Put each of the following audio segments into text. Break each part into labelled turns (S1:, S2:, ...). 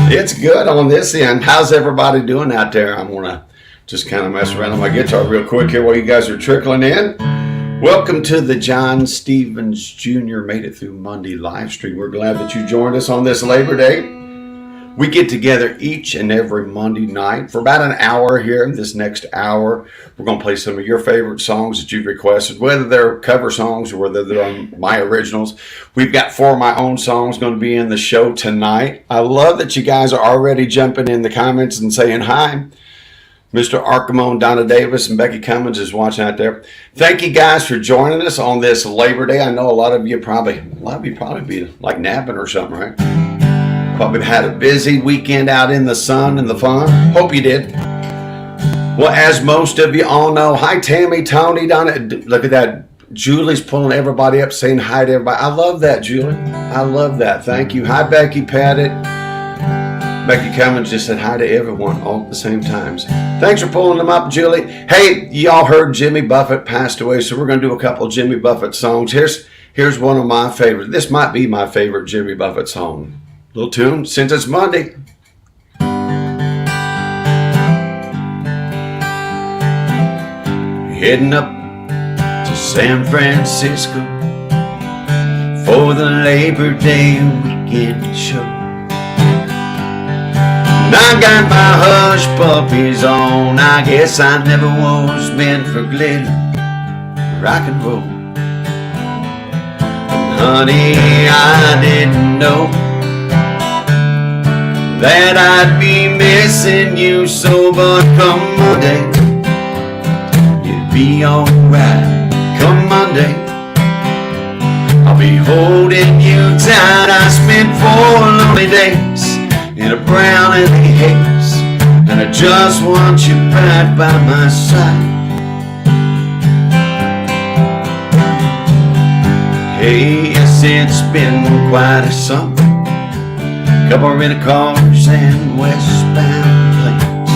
S1: It's good on this end. How's everybody doing out there? I'm going to just kind of mess around on my guitar real quick here while you guys are trickling in. Welcome to the John Stevens Jr. Made It Through Monday live stream. We're glad that you joined us on this Labor Day. We get together each and every Monday night for about an hour here. This next hour, we're going to play some of your favorite songs that you've requested, whether they're cover songs or whether they're my originals. We've got 4 of my own songs going to be in the show tonight. I love that you guys are already jumping in the comments and saying hi. Mr. Archimon, Donna Davis, and Becky Cummins is watching out there. Thank you guys for joining us on this Labor Day. I know a lot of you probably be like napping or something, right? Probably had a busy weekend out in the sun and the fun. Hope you did. Well, as most of you all know, hi Tammy, Tony, Donna. Look at that. Julie's pulling everybody up, saying hi to everybody. I love that, Julie. I love that. Thank you. Hi, Becky Pettit. Becky Cummins just said hi to everyone all at the same times. Thanks for pulling them up, Julie. Hey, y'all heard Jimmy Buffett passed away, so we're going to do a couple Jimmy Buffett songs. Here's one of my favorites. This might be my favorite Jimmy Buffett song. Little tune, since it's Monday. Heading up to San Francisco for the Labor Day weekend show. And I got my hush puppies on. I guess I never was meant for glitter, rock and roll. And honey, I didn't know that I'd be missing you so, but come Monday, you'll be alright. Come Monday, I'll be holding you tight. I spent 4 lonely days in a brown and a haze, and I just want you right by my side. Hey, yes, it's been quite a summer. Couple of rental cars and westbound planes.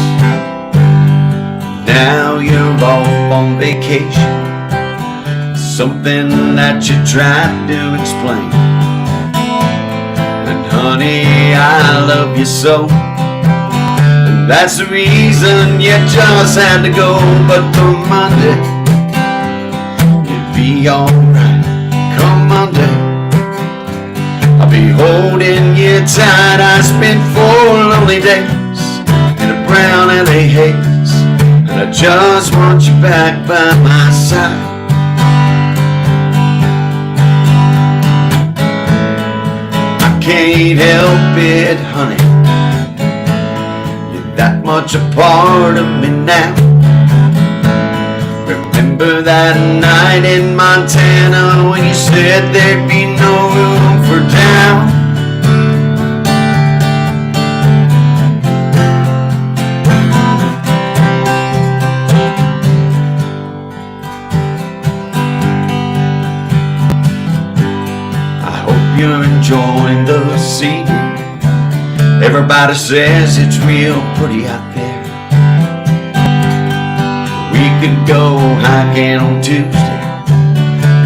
S1: Now you're off on vacation, something that you tried to explain. And honey, I love you so, and that's the reason you just had to go. But come Monday, you'll be alright. Come Monday, I'll be holding you tight. I spent 4 lonely days in a brown LA haze, and I just want you back by my side. I can't help it, honey, you're that much a part of me now. Remember that night in Montana when you said there'd be no room for doubt? I hope you're enjoying the scene. Everybody says it's real pretty out there. We could go hiking on Tuesday.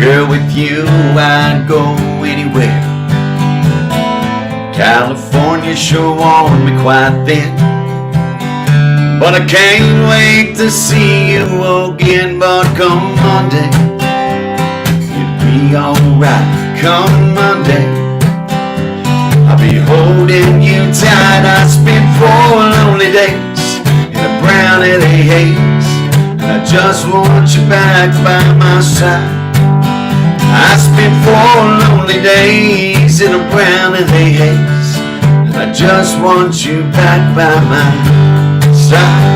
S1: Girl, with you I'd go anywhere. California sure warmed me quite thin, but I can't wait to see you again. But come Monday, you'll be alright. Come Monday, I'll be holding you tight. I spent 4 lonely days in a brown LA haze, I just want you back by my side. I spent 4 lonely days in a brown LA haze, and I just want you back by my side.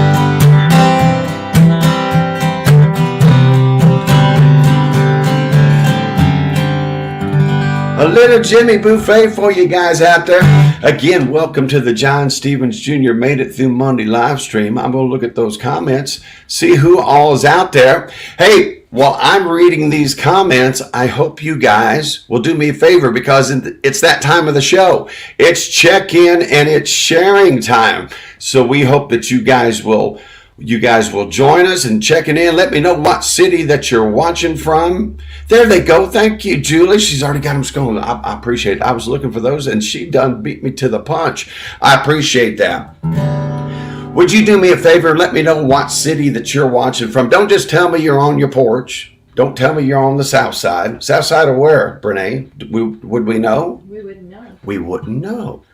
S1: A little Jimmy Buffett for you guys out there. Again, welcome to the John Stevens Jr. Made It Through Monday live stream. I'm going to look at those comments, see who all is out there. Hey, while I'm reading these comments, I hope you guys will do me a favor, because it's that time of the show. It's check-in and it's sharing time. So we hope that you guys will you guys will join us and checking in. Let me know what city that you're watching from. There they go. Thank you, Julie. She's already got them going. I appreciate it. I was looking for those, and she done beat me to the punch. I appreciate that. Would you do me a favor and let me know what city that you're watching from? Don't just tell me you're on your porch. Don't tell me you're on the south side. South side of where, Brene? Would we know?
S2: We wouldn't know.
S1: We wouldn't know.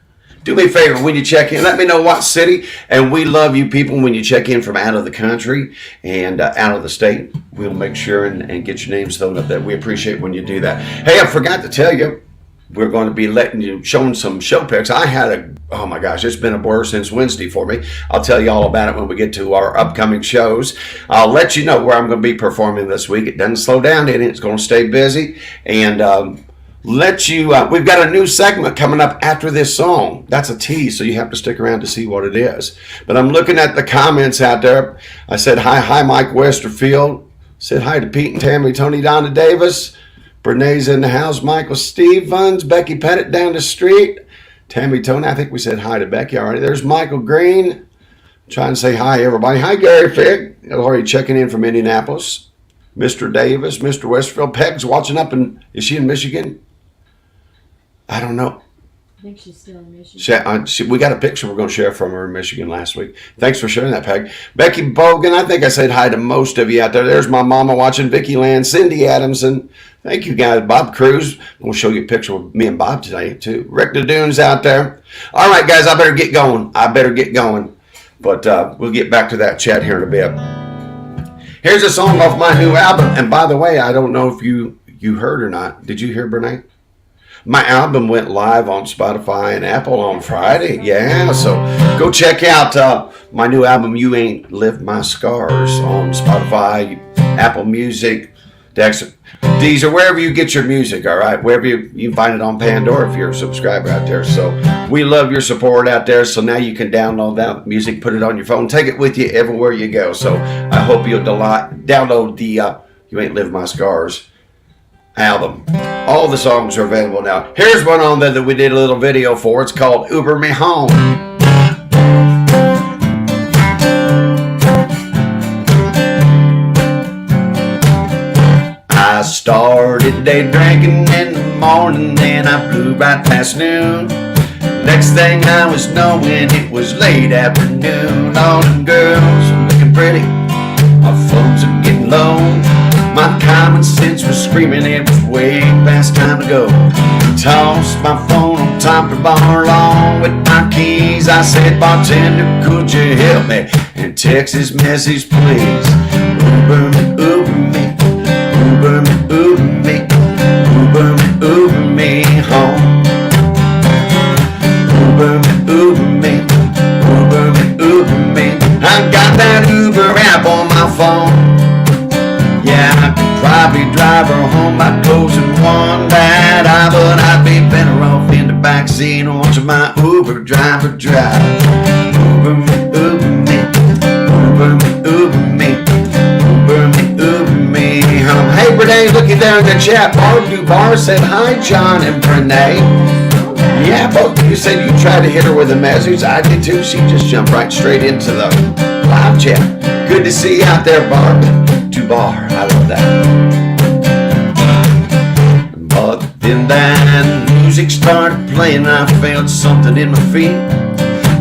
S1: Do me a favor when you check in. Let me know what city. And we love you people when you check in from out of the country and out of the state. We'll make sure and get your names thrown up there. We appreciate when you do that. Hey, I forgot to tell you, we're going to be showing some show pics. I had oh my gosh, it's been a blur since Wednesday for me. I'll tell you all about it when we get to our upcoming shows. I'll let you know where I'm going to be performing this week. It doesn't slow down, it's going to stay busy. And we've got a new segment coming up after this song. That's a tease, so you have to stick around to see what it is. But I'm looking at the comments out there. I said hi Mike Westerfield. Said hi to Pete and Tammy, Tony, Donna Davis. Brene's in the house. Michael Stevens. Becky Pettit down the street. Tammy Tony. I think we said hi to Becky already. There's Michael Green. Trying to say hi, everybody. Hi, Gary Fig. Already checking in from Indianapolis. Mr. Davis. Mr. Westfield. Peg's watching up is she in Michigan? I don't know.
S2: I think she's still in Michigan.
S1: We got a picture we're going to share from her in Michigan last week. Thanks for sharing that, Peg. Becky Bogan, I think I said hi to most of you out there. There's my mama watching. Vicky Land, Cindy Adamson. Thank you, guys. Bob Cruz. We'll show you a picture of me and Bob today, too. Rick the Dunes out there. All right, guys, I better get going. But we'll get back to that chat here in a bit. Here's a song off my new album. And by the way, I don't know if you heard or not. Did you hear, Brene? My album went live on Spotify and Apple on Friday. Yeah, so go check out my new album, You Ain't Lived My Scars, on Spotify, Apple Music, Deezer, wherever you get your music, all right? Wherever you can find it on Pandora if you're a subscriber out there. So we love your support out there. So now you can download that music, put it on your phone, take it with you everywhere you go. So I hope you'll download the You Ain't Lived My Scars album. All the songs are available now. Here's one on there that we did a little video for. It's called Uber Me Home. I started day drinking in the morning, and I blew right past noon. Next thing I was knowing, it was late afternoon. All the girls were looking pretty, my phones are getting low. My common sense was screaming it was way past time to go. Tossed my phone on top of the bar along with my keys. I said, bartender, could you help me? And text this message, please. Uber me, Uber me, Uber me, Uber me, Uber me, Uber me home. Uber me, Uber me, Uber me, Uber me. I got that Uber app on my phone. Yeah, I could probably drive her home by closing one bad eye, but I'd be better off in the backseat watching my Uber driver drive. Uber me, Uber me, Uber me, Uber me, Uber me, Uber me home. Hey, Brene, looking down in the chat. Barb Dubar said hi, John and Brene. Yeah, both of you said you tried to hit her with a message. I did too. She just jumped right straight into the live chat. Good to see you out there, Barb. Dubar, I love that. But then that music started playing, I felt something in my feet.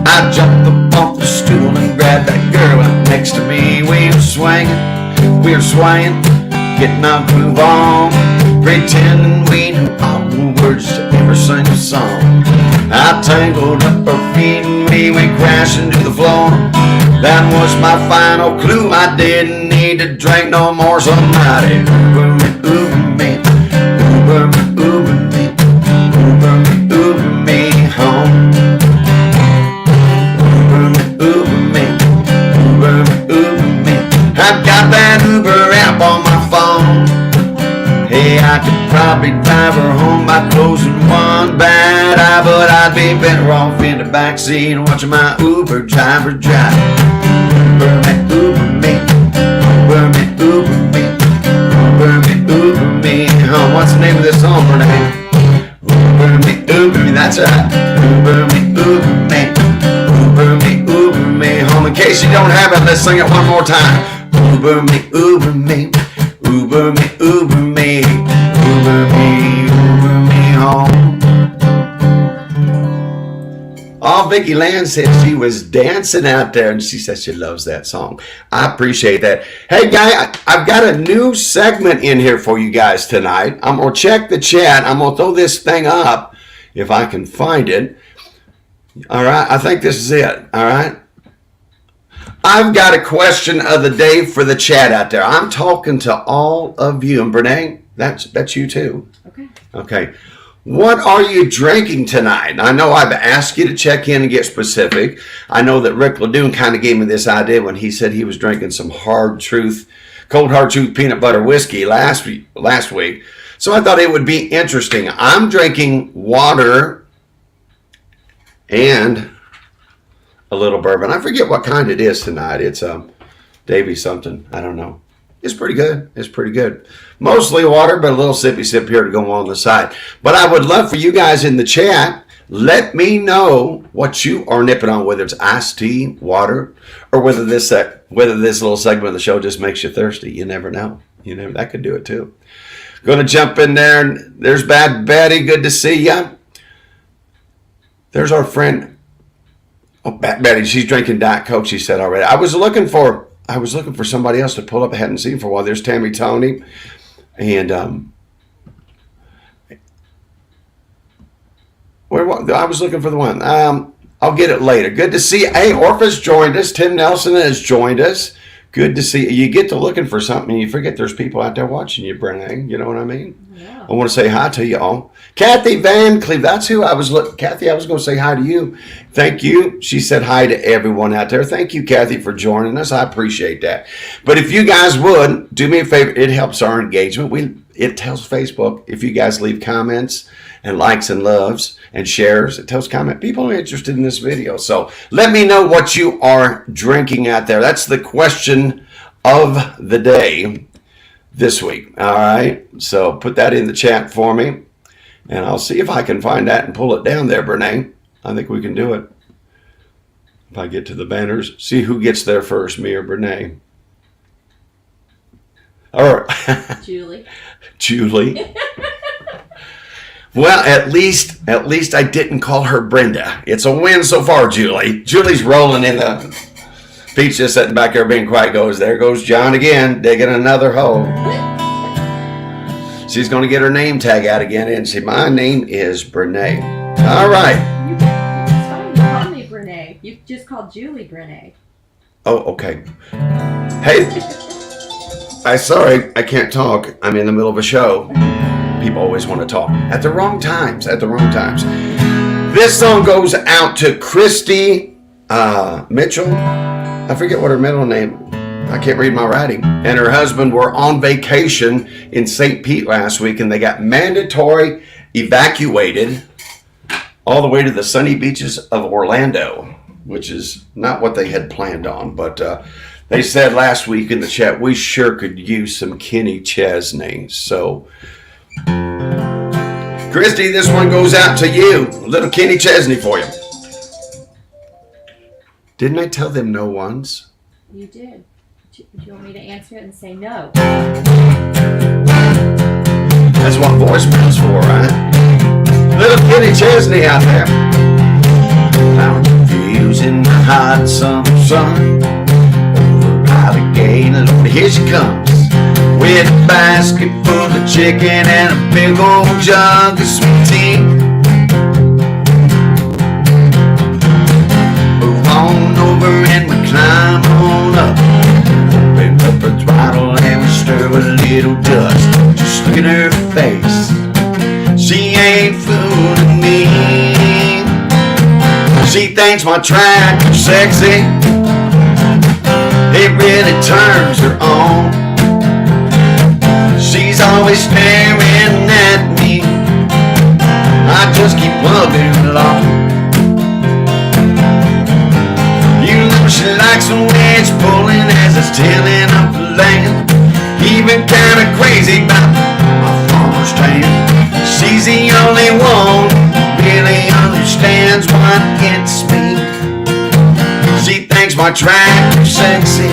S1: I jumped up off the stool and grabbed that girl up next to me. We were swaying, getting our groove on, pretending we knew all the words to every single song. I tangled up her feet and we went crashing to the floor. That was my final clue. I didn't need to drink no more. Somebody Uber me, Uber me, Uber me, Uber me, Uber me, Uber me home. Uber me, Uber me, Uber me, Uber me. I've got that Uber app on my phone. Hey, I could probably drive her home by closing one bad eye, but I'd be better off in the backseat watching my Uber driver drive. Uber me, Uber me, Uber me, Uber me, Uber me, Uber me home. What's the name of this song, Renee? Uber me, Uber me, that's right. Uber me, Uber me, Uber me, Uber me home. In case case you don't have it, let's sing it one more time. Uber me, Uber me, Uber me, Uber me, Uber me home. Oh, Vicki Land said she was dancing out there, and she says she loves that song. I appreciate that. Hey, guy, I've got a new segment in here for you guys tonight. I'm going to check the chat. I'm going to throw this thing up if I can find it. All right, I think this is it. All right. I've got a question of the day for the chat out there. I'm talking to all of you. And Brene, that's you too.
S2: Okay.
S1: Okay. What are you drinking tonight? I know I've asked you to check in and get specific. I know that Rick Ledoux kind of gave me this idea when he said he was drinking some cold hard truth peanut butter whiskey last week. So I thought it would be interesting. I'm drinking water and a little bourbon. I forget what kind it is tonight. It's Davy something. I don't know. It's pretty good. It's pretty good. Mostly water, but a little sippy sip here to go on the side. But I would love for you guys in the chat, let me know what you are nipping on, whether it's iced tea, water, or whether this little segment of the show just makes you thirsty. You never know. That could do it too. Going to jump in there. And there's Bad Betty. Good to see ya. There's our friend. Oh, Bad Betty. She's drinking Diet Coke. She said already. I was looking for somebody else to pull up. I hadn't seen for a while. There's Tammy Tony. And I was looking for the one. I'll get it later. Good to see you. Hey, Orpha's joined us. Tim Nelson has joined us. Good to see you. You get to looking for something and you forget there's people out there watching you, Brene. You know what I mean? Yeah. I want to say hi to you all. Kathy Van Cleve, that's who I was looking. Kathy, I was going to say hi to you. Thank you. She said hi to everyone out there. Thank you, Kathy, for joining us. I appreciate that. But if you guys would, do me a favor. It helps our engagement. It tells Facebook, if you guys leave comments and likes and loves and shares, it tells people are interested in this video. So let me know what you are drinking out there. That's the question of the day this week. All right. So put that in the chat for me. And I'll see if I can find that and pull it down there, Brene. I think we can do it. If I get to the banners, see who gets there first, me or Brene. All right. Julie. Well, at least I didn't call her Brenda. It's a win so far, Julie. Julie's rolling in the Pete's just sitting back there being quiet. There goes John again, digging another hole. She's going to get her name tag out again, and see, my name is Brene. All right.
S2: It's fine. You call me Brene. You just called Julie Brene.
S1: Oh, okay. Hey, sorry, I can't talk. I'm in the middle of a show. People always want to talk at the wrong times. This song goes out to Christy Mitchell. I forget what her middle name. I can't read my writing. And her husband were on vacation in St. Pete last week, and they got mandatory evacuated all the way to the sunny beaches of Orlando, which is not what they had planned on. But they said last week in the chat, we sure could use some Kenny Chesney. So, Christy, this one goes out to you. A little Kenny Chesney for you. Didn't I tell them no once?
S2: You did. Do you want me to answer it and say no?
S1: That's what voicemail's for, right? Little Kenny Chesney out there. Found fields in the hot summer sun. Over by the gate, Lord, here she comes. With a basket full of chicken and a big old jug of sweet tea. Move on over and we climb on up. Open up her throttle and we stir with a little dust. Just look at her face, she ain't fooling me. She thinks my tractor's sexy, it really turns her on. She's always staring at me, I just keep plugging along. You know she likes the way it's pulling as it's tilling up the land. Even kinda crazy about my farmer's tan. She's the only one who really understands what gets me. She thinks my tractor sexy.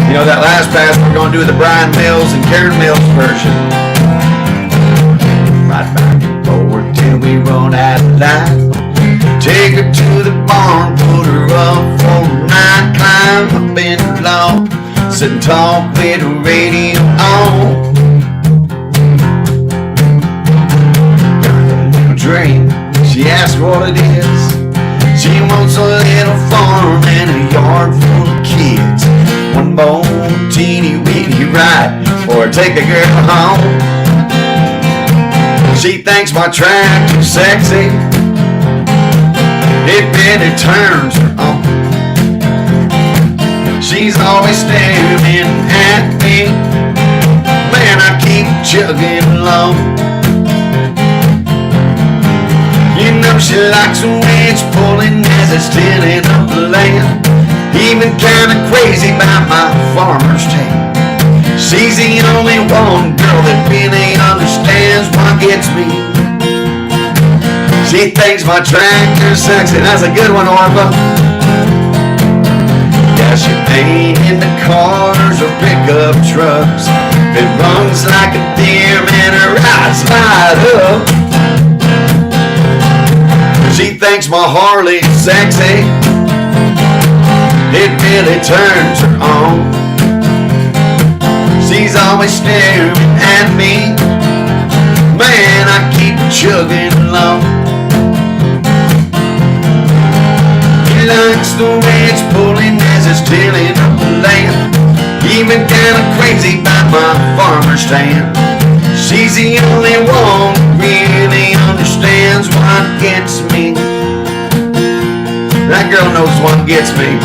S1: You know, that last pass we're going to do the Brian Mills and Karen Mills version. Right back and forward till we run out of light. Take her to the barn, put her up for a night. Climb up in the loft, sit and talk with the radio on. Got a little dream, she asked what it is. She wants a little farm and a yard full of kids. One more teeny weeny ride or take the girl home. She thinks my tractor's sexy. It really turns her on. She's always staring at me. Man, I keep chugging along. You know she likes the way it's pulling as it's tilling up the land. Even kinda crazy about my farmer's tale. She's the only one girl that really understands what gets me. She thinks my tractor's sexy. That's a good one, Orpha. Yeah, she ain't into cars or pickup trucks. It runs like a deer, man, her eyes light up. She thinks my Harley's sexy. It really turns her on. She's always staring at me. Man, I keep chugging along. He likes the way it's pulling as it's tilling up the land. Even kinda crazy about my farmer's stand. She's the only one who really understands what gets me. That girl knows what gets me.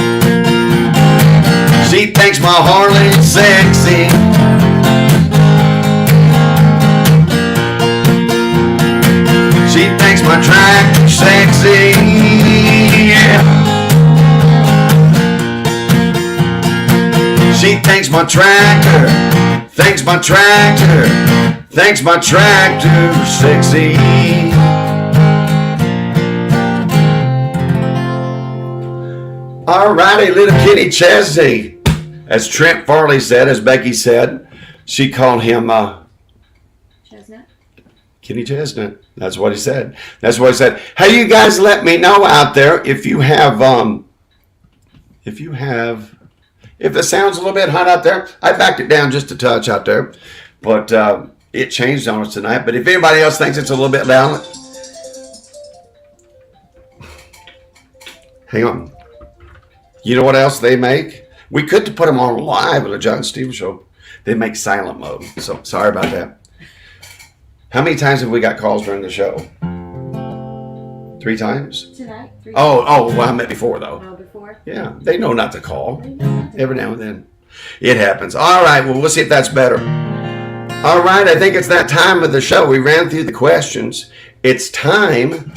S1: She thinks my Harley's sexy. She thinks my tractor's sexy. Yeah. She thinks my tractor, thinks my tractor, thinks my tractor's sexy. Alrighty, little kitty Chesney. As Trent Farley said, as Becky said, she called him
S2: Chestnut.
S1: Kitty Chestnut. That's what he said. That's what he said. Hey, you guys, let me know out there if it sounds a little bit hot out there. I backed it down just a touch out there, but it changed on us tonight. But if anybody else thinks it's a little bit loud, hang on. You know what else they make? We could put them on live at the John Stevens Show. They make silent mode. So sorry about that. How many times have we got calls during the show? 3 times?
S2: Tonight? 3
S1: Oh, well, I meant before, though.
S2: Oh, before?
S1: Yeah, they know not to call. Every now and then. It happens. All right, well, we'll see if that's better. All right, I think it's that time of the show. We ran through the questions. It's time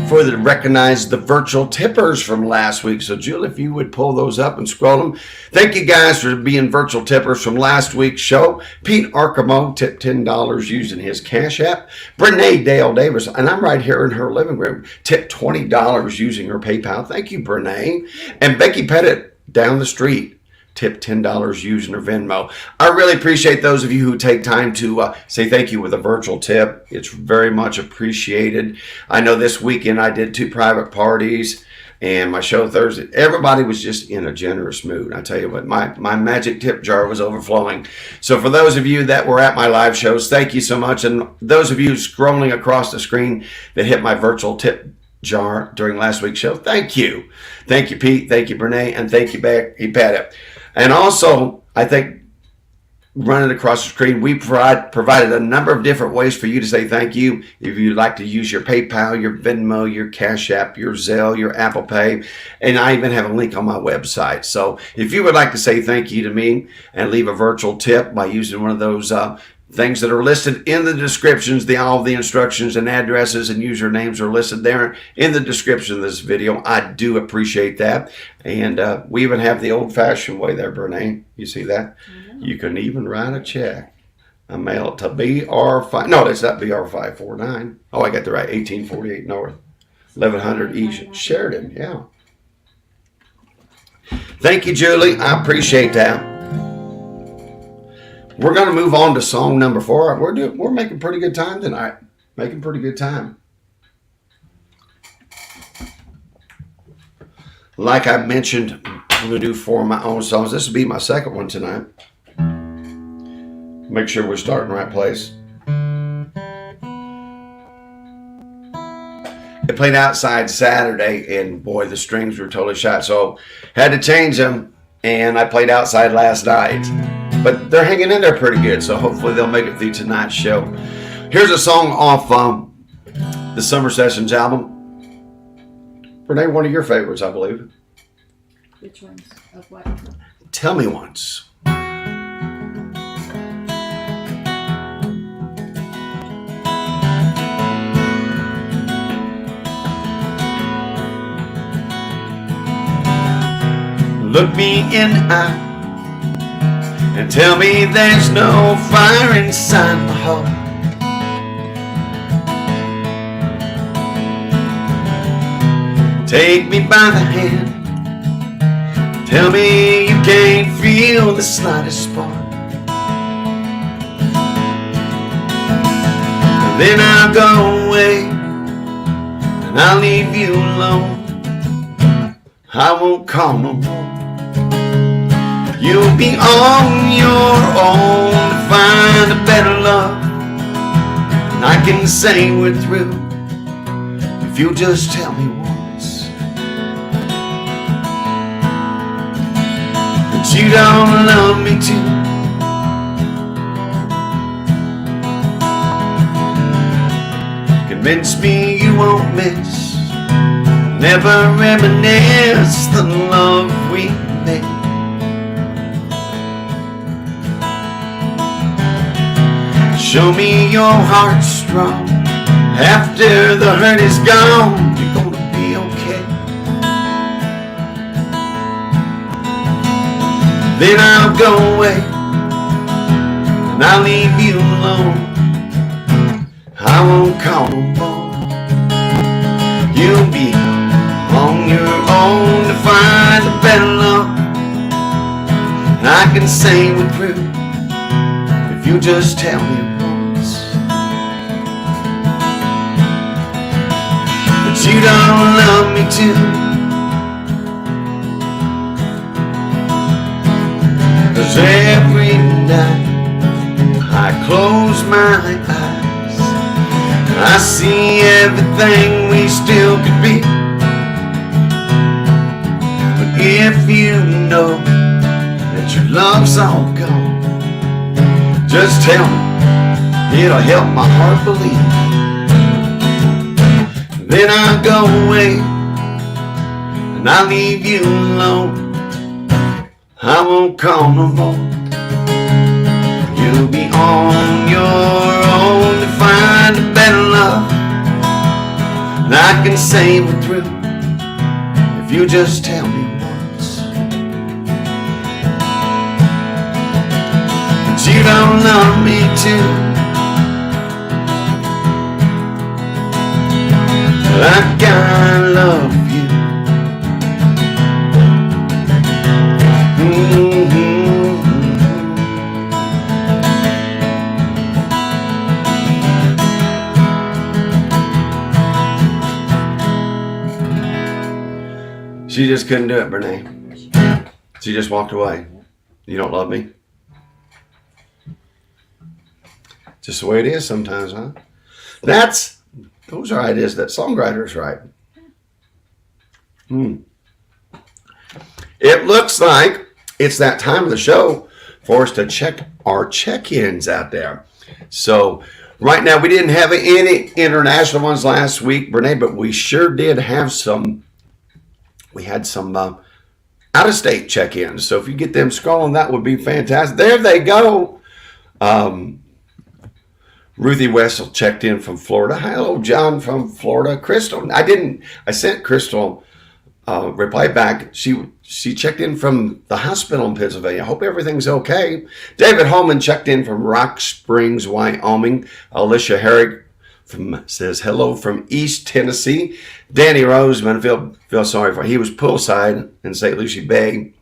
S1: for the recognize the virtual tippers from last week. So, Julie, if you would pull those up and scroll them. Thank you guys for being virtual tippers from last week's show. Pete Arcamo tipped $10 using his Cash App. Brene Dale Davis, and I'm right here in her living room, tipped $20 using her PayPal. Thank you, Brene. And Becky Pettit down the street tipped $10 using her Venmo. I really appreciate those of you who take time to say thank you with a virtual tip. It's very much appreciated. I know this weekend I did 2 private parties and my show Thursday. Everybody was just in a generous mood. I tell you what, my magic tip jar was overflowing. So for those of you that were at my live shows, thank you so much. And those of you scrolling across the screen that hit my virtual tip jar during last week's show, thank you. Thank you, Pete. Thank you, Brene. And thank you, Becky Pettit. And also, I think running across the screen, we provided a number of different ways for you to say thank you. If you'd like to use your PayPal, your Venmo, your Cash App, your Zelle, your Apple Pay, and I even have a link on my website. So if you would like to say thank you to me and leave a virtual tip by using one of those things that are listed in the descriptions, all of the instructions and addresses and usernames are listed there in the description of this video. I do appreciate that. And we even have the old-fashioned way there, Brene. You see that? You can even write a check. I mail it to BR5. No, it's not BR549. Oh, I got the right. 1848 North. 1100 E Sheridan. Yeah. Thank you, Julie. I appreciate that. We're going to move on to song number 4. We're making pretty good time tonight. Making pretty good time. Like I mentioned, I'm going to do 4 of my own songs. This will be my second one tonight. Make sure we're starting the right place. I played outside Saturday, and boy, the strings were totally shot. So had to change them, and I played outside last night. But they're hanging in there pretty good, so hopefully they'll make it through tonight's show. Here's a song off the Summer Sessions album. Renee, one of your favorites, I believe.
S2: Which ones? Of what?
S1: Tell Me Once. Look me in the eye and tell me there's no fire inside my heart. Take me by the hand, tell me you can't feel the slightest spark. And then I'll go away and I'll leave you alone. I won't call no more. You'll be on your own to find a better love. And I can say we're through if you just tell me once that you don't love me too. Convince me you won't miss, never reminisce the love we made. Show me your heart strong. After the hurt is gone, you're gonna be okay. Then I'll go away and I'll leave you alone. I won't call no more. You'll be on your own to find a better love. And I can say we're through if you just tell me once that you don't love me too. 'Cause every night I close my eyes and I see everything we still could be. But if you know that your love's all gone, just tell me, it'll help my heart believe. Then I'll go away and I'll leave you alone. I won't call no more. You'll be on your own to find a better love. And I can say we're through if you just tell me once that you don't love me too. Like I love you. She just couldn't do it, Brene. She just walked away. You don't love me? Just the way it is sometimes, huh? Those are ideas that songwriters write. It looks like it's that time of the show for us to check our check-ins out there. So right now, we didn't have any international ones last week, Brene, but we sure did have some. We had some out-of-state check-ins. So if you get them scrolling, that would be fantastic. There they go. Ruthie Wessel checked in from Florida. Hello, John from Florida. Crystal, I sent Crystal a reply back. She checked in from the hospital in Pennsylvania. Hope everything's okay. David Holman checked in from Rock Springs, Wyoming. Alicia Herrick says hello from East Tennessee. Danny Roseman, feel sorry for him. He was poolside in St. Lucie Bay.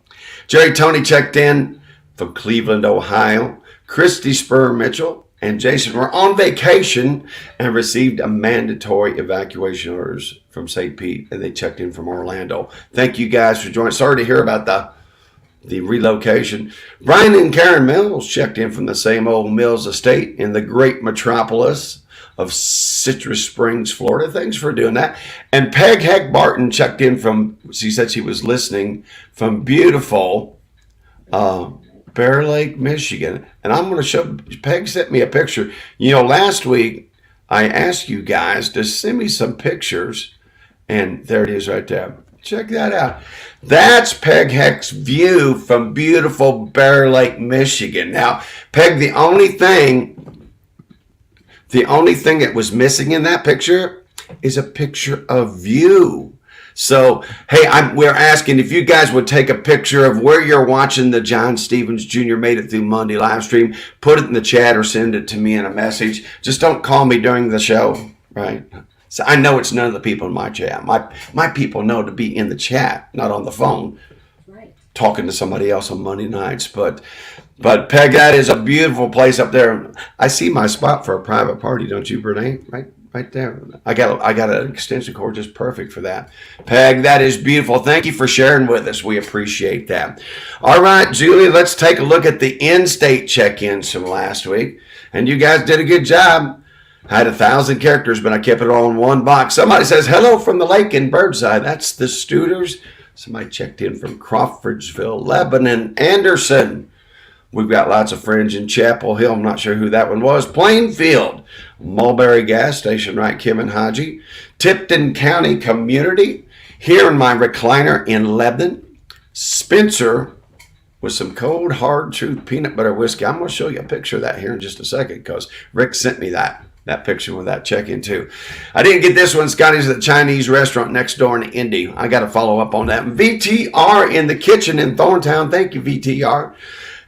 S1: Jerry Tony checked in from Cleveland, Ohio. Christy Spur Mitchell and Jason were on vacation and received a mandatory evacuation orders from St. Pete, and they checked in from Orlando. Thank you guys for joining. Sorry to hear about the relocation. Brian and Karen Mills checked in from the same old Mills estate in the great metropolis of Citrus Springs, Florida. Thanks for doing that. And Peg Heck Barton checked in from, she said she was listening from beautiful Bear Lake, Michigan. And I'm going to show, Peg sent me a picture. You know, last week I asked you guys to send me some pictures, and there it is right there. Check that out. That's Peg Heck's view from beautiful Bear Lake, Michigan. Now, Peg, the only thing that was missing in that picture is a picture of you. So, hey, we're asking if you guys would take a picture of where you're watching the John Stevens Jr. Made It Through Monday live stream. Put it in the chat or send it to me in a message. Just don't call me during the show, right? So I know it's none of the people in my chat. My people know to be in the chat, not on the phone,
S2: Right.
S1: talking to somebody else on Monday nights. But Peg, that is a beautiful place up there. I see my spot for a private party, don't you, Brene? Right there. I got an extension cord just perfect for that. Peg, that is beautiful. Thank you for sharing with us. We appreciate that. All right, Julie, let's take a look at the in-state check-ins from last week. And you guys did a good job. I had 1,000 characters, but I kept it all in one box. Somebody says, hello from the lake in Birdseye. That's the Stooters. Somebody checked in from Crawfordsville, Lebanon, Anderson. We've got lots of friends in Chapel Hill. I'm not sure who that one was. Plainfield, Mulberry Gas Station, right, Kim and Haji. Tipton County Community. Here in my recliner in Lebanon. Spencer with some cold, hard truth peanut butter whiskey. I'm going to show you a picture of that here in just a second because Rick sent me that picture with that check-in too. I didn't get this one. Scotty's at the Chinese restaurant next door in Indy. I got to follow up on that. VTR in the kitchen in Thorntown. Thank you, VTR.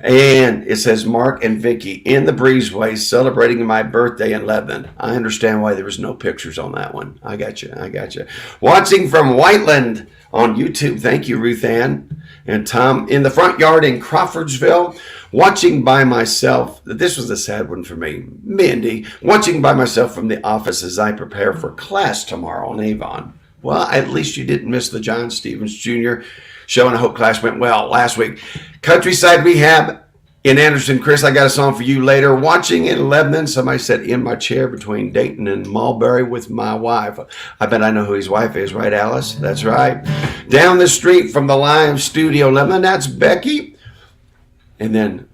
S1: And it says Mark and Vicky in the breezeway celebrating my birthday in Lebanon. I understand why there was no pictures on that one. I got you. Watching from Whiteland on YouTube. Thank you, Ruth Ann. And Tom in the front yard in Crawfordsville. Watching by myself. This was a sad one for me. Mindy. Watching by myself from the office as I prepare for class tomorrow in Avon. Well, at least you didn't miss the John Stevens Jr. show, and I hope class went well last week. Countryside Rehab in Anderson. Chris, I got a song for you later. Watching in Lebanon. Somebody said in my chair between Dayton and Mulberry with my wife. I bet I know who his wife is, right, Alice? That's right. Down the street from the live studio, Lebanon. That's Becky. And then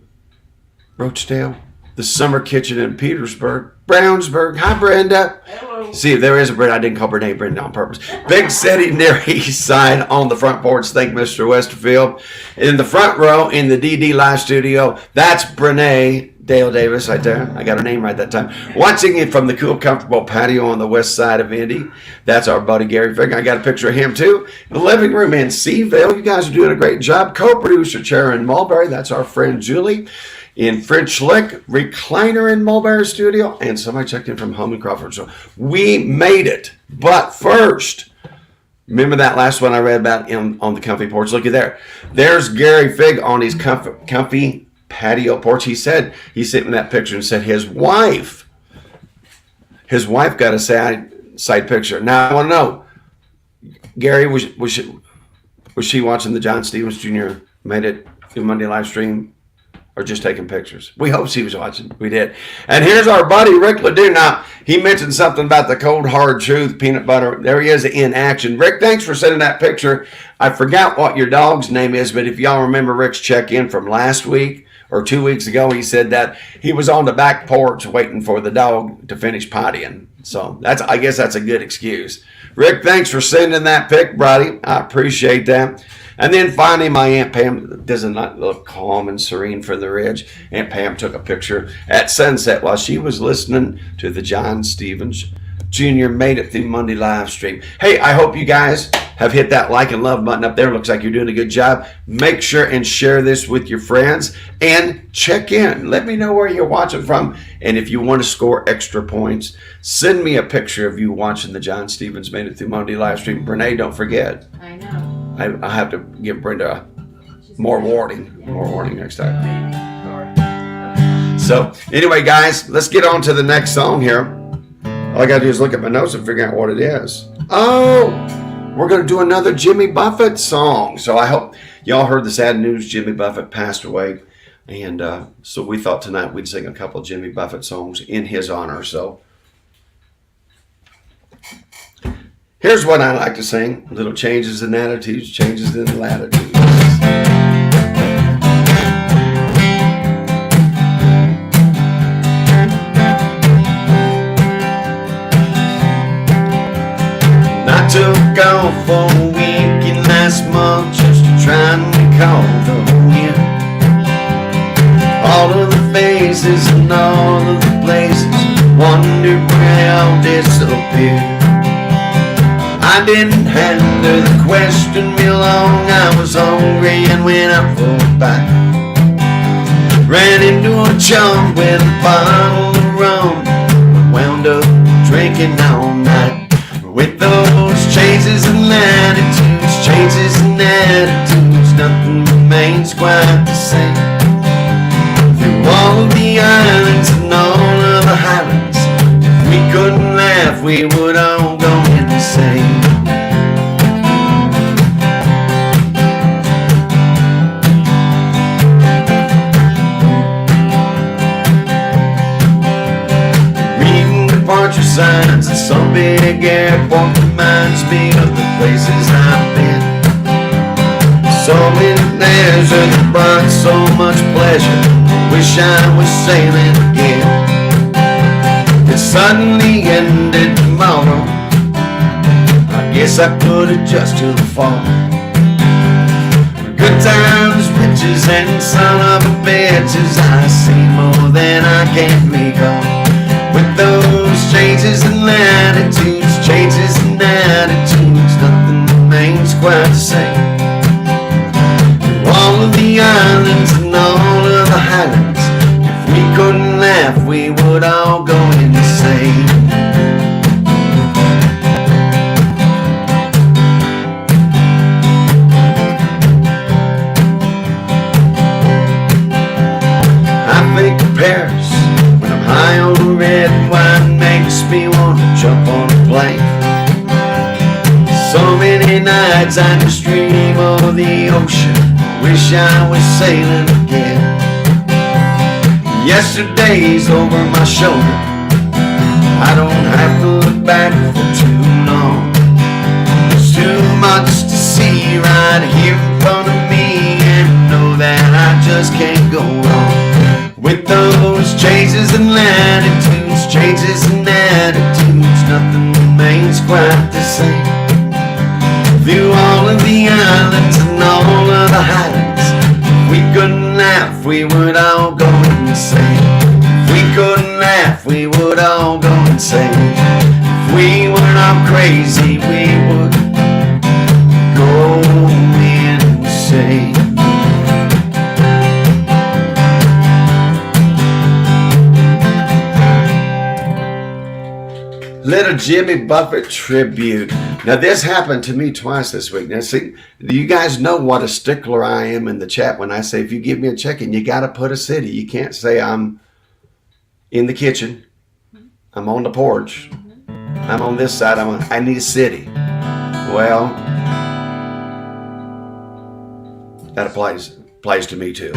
S1: Roachdale, the Summer Kitchen in Petersburg. Brownsburg. Hi, Brenda.
S2: Hello.
S1: See, there is a Brenda. I didn't call Brenda on purpose. Big City near East Side on the front porch. Thank Mr. Westerfield. In the front row in the DD Live Studio, that's Brene Dale Davis right there. I got her name right that time. Watching it from the cool, comfortable patio on the west side of Indy. That's our buddy Gary Figg. I got a picture of him too. The living room in Seaville. You guys are doing a great job. Co-producer Sharon Mulberry. That's our friend Julie. In French Lick, recliner in Mulberry Studio, and somebody checked in from home in Crawford. So we made it. But first, remember that last one I read about on the comfy porch? Looky there. There's Gary Figg on his comfy patio porch. He sent me that picture and said his wife got a side picture. Now I want to know, Gary, was she watching the John Stevens Jr. Made It Through Monday live stream? Or just taking pictures? We hope she was watching. We did. And here's our buddy Rick Ledoux. Now, he mentioned something about the cold, hard truth, peanut butter. There he is in action. Rick, thanks for sending that picture. I forgot what your dog's name is, but if y'all remember Rick's check-in from last week or 2 weeks ago, he said that he was on the back porch waiting for the dog to finish pottying. So I guess that's a good excuse. Rick, thanks for sending that pic, buddy. I appreciate that. And then finally, my Aunt Pam does not look calm and serene from the ridge. Aunt Pam took a picture at sunset while she was listening to the John Stevens Jr. Made It Through Monday live stream. Hey, I hope you guys have hit that like and love button up there. Looks like you're doing a good job. Make sure and share this with your friends and check in. Let me know where you're watching from. And if you want to score extra points, send me a picture of you watching the John Stevens Made It Through Monday live stream. Brene, don't forget.
S2: I know.
S1: I have to give Brenda
S2: She's
S1: More warning next time.
S2: Or,
S1: So anyway, guys, let's get on to the next song here. All I got to do is look at my notes and figure out what it is. Oh, we're going to do another Jimmy Buffett song. So I hope y'all heard the sad news. Jimmy Buffett passed away. And so we thought tonight we'd sing a couple of Jimmy Buffett songs in his honor. So here's what I like to sing. Little changes in attitudes, changes in latitudes. I took off for a weekend last month just to try and recall the year. All of the faces and all of the places, wondered where they all disappeared. I didn't handle the question me long. I was hungry and went out for a bite. Ran into a chum with a bottle of rum. Wound up drinking all night. With those changes in attitudes, nothing remains quite the same. Through all of the islands and all of the highlands, if we couldn't laugh, we would all go insane. Reading departure signs at some big airport reminds me of the places I've been. So many there's that brought so much pleasure. Wish I was sailing again. It suddenly ended tomorrow. I guess I could adjust to the fall. Good times, riches, and son of a bitches, I see more than I can recall. With those changes in attitudes, nothing remains quite the same. Through all of the islands and all of the highlands, if we couldn't laugh, we would all go insane. I think of Paris when I'm high on the red wine, makes me want to jump on a plane. So many nights I just dream of the ocean. Wish I was sailing again. Yesterday's over my shoulder. I don't have to look back for too long. There's too much to see right here in front of me, and know that I just can't go wrong. With those changes in latitudes, nothing remains quite the same. Through all of the islands and all of the highlands, if we couldn't laugh, we would all go insane. If we couldn't laugh, we would all go insane. If we weren't all crazy, we would go insane. Little Jimmy Buffett tribute. Now this happened to me twice this week. Now see, do you guys know what a stickler I am in the chat when I say if you give me a check in, you got to put a city. You can't say I'm in the kitchen, I'm on the porch, I'm on this side, I need a city. Well, that applies to me too.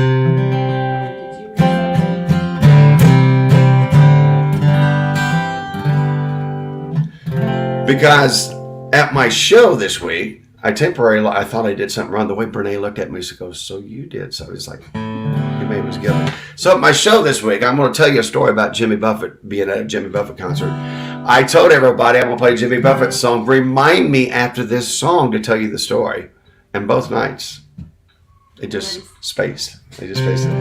S1: Because at my show this week, I thought I did something wrong. The way Brene looked at me, she goes, "So you did?" So it's like, you made me guilty. So at my show this week, I'm going to tell you a story about Jimmy Buffett being at a Jimmy Buffett concert. I told everybody I'm going to play Jimmy Buffett's song. Remind me after this song to tell you the story. And both nights, it just spaced. They just spaced it.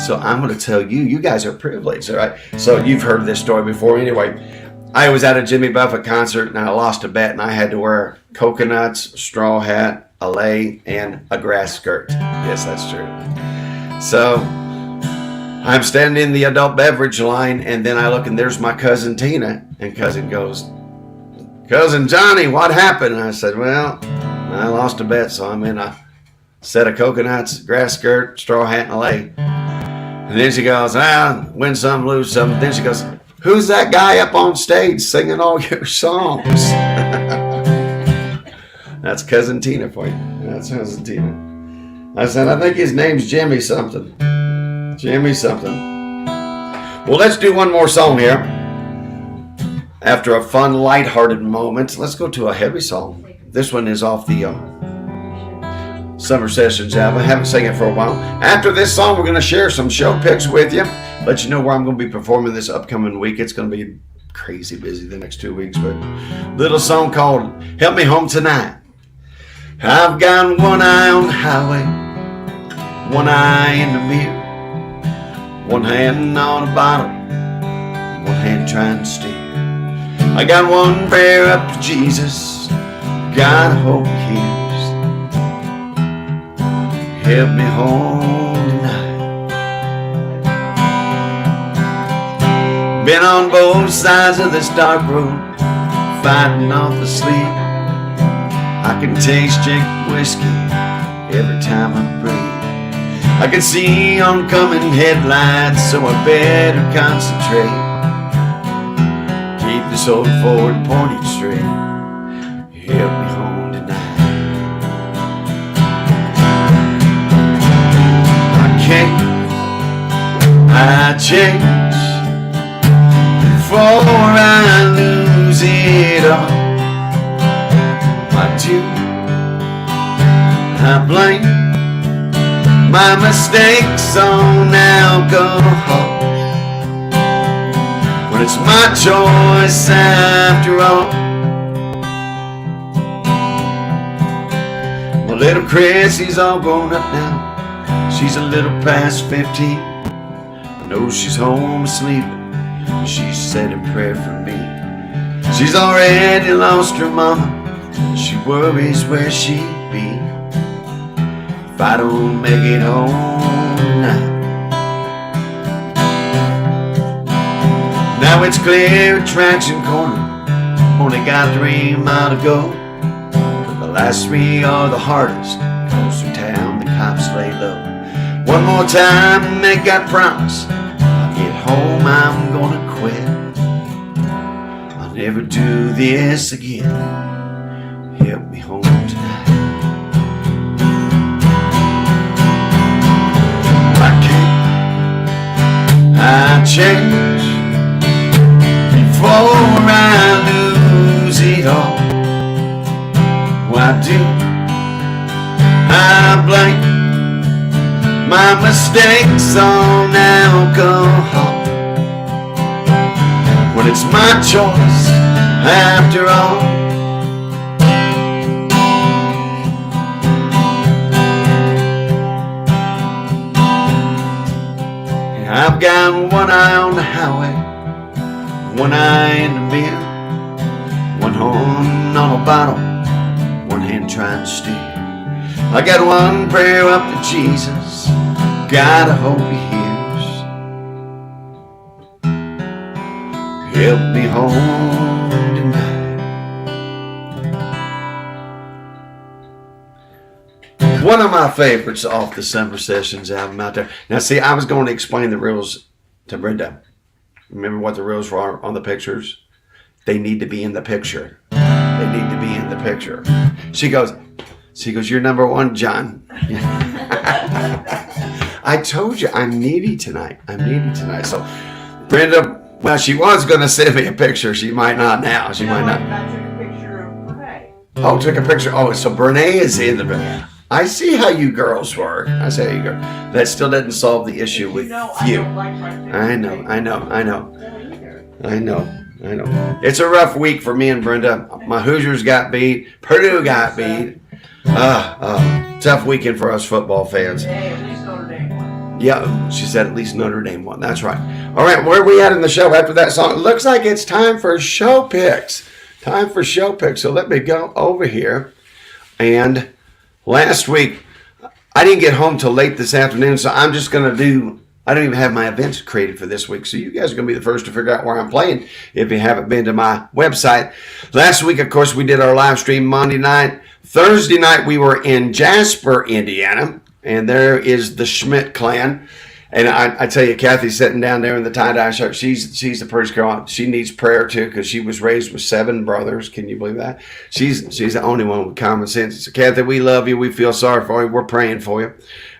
S1: So I'm going to tell you. You guys are privileged, all right? So you've heard this story before anyway. I was at a Jimmy Buffett concert and I lost a bet and I had to wear coconuts, a straw hat, a lei, and a grass skirt. Yes, that's true. So I'm standing in the adult beverage line and then I look and there's my cousin Tina, and cousin goes, "Cousin Johnny, what happened?" And I said, "Well, I lost a bet, so I'm in a set of coconuts, grass skirt, straw hat, and a lei. And then she goes, win some, lose some. Then she goes, who's that guy up on stage singing all your songs? That's Cousin Tina for you. That's Cousin Tina. I said, I think his name's Jimmy something. Jimmy something. Well, let's do one more song here. After a fun, lighthearted moment, let's go to a heavy song. This one is off the Summer Sessions album. I haven't sang it for a while. After this song, we're going to share some show pics with you. Let you know where I'm going to be performing this upcoming week. It's going to be crazy busy the next 2 weeks. But little song called Help Me Home Tonight. I've got one eye on the highway, one eye in the mirror, one hand on a bottle, one hand trying to steer. I got one prayer up to Jesus, God I hope he hears. Help me home tonight. Been on both sides of this dark road, fighting off the sleep. I can taste Jake whiskey every time I breathe. I can see oncoming headlights, so I better concentrate. Keep this old Ford pointed straight. Help me home tonight. I change before I lose it all. I do. I blame my mistakes on alcohol, when it's my choice after all. My little Chrissy's all grown up now. She's a little past 15. I know she's home asleep, but she said a prayer for me. She's already lost her mama. She worries where she'd be if I don't make it home tonight. Now it's clear at Traction Corner, only got 3 miles to go. But the last 3 are the hardest. Closer town, the cops lay low. One more time, make that promise. I'll get home, I'm gonna quit. I'll never do this again. Help me home tonight. I change before I lose it all. Why do I blame my mistakes on alcohol, when it's my choice after all? I've got one eye on the highway, one eye in the mirror, one hand on a bottle, one hand trying to steer. I got one prayer up to Jesus, God I hope he hears. Help me home tonight. One of my favorites off the Summer Sessions album out there. Now, see, I was going to explain the rules to Brenda. Remember what the rules were on the pictures? They need to be in the picture. They need to be in the picture. She goes, you're number one, John. I told you, I'm needy tonight. So, Brenda, well, she was going to send me a picture. She might not now. She might not.
S3: I took a picture of Brene.
S1: Oh, took a picture. Oh, so Brene is in the picture. I see how you girls work. I see how you girls. That still doesn't solve the issue with you.
S3: I don't like my picture.
S1: I know. It's a rough week for me and Brenda. My Hoosiers got beat. Purdue got beat. Tough weekend for us football fans.
S3: Hey, at least Notre Dame won.
S1: Yeah, she said at least Notre Dame won. That's right. All right, where are we at in the show after that song? It looks like it's time for show picks. So let me go over here. And last week, I didn't get home till late this afternoon, so I'm just going to do I don't even have my events created for this week. So you guys are going to be the first to figure out where I'm playing if you haven't been to my website. Last week, of course, we did our live stream Monday night. Thursday night, we were in Jasper, Indiana, and there is the Schmidt clan. And I tell you, Kathy's sitting down there in the tie-dye shirt. She's the prettiest girl. She needs prayer, too, because she was raised with 7 brothers. Can you believe that? She's the only one with common sense. So, Kathy, we love you. We feel sorry for you. We're praying for you.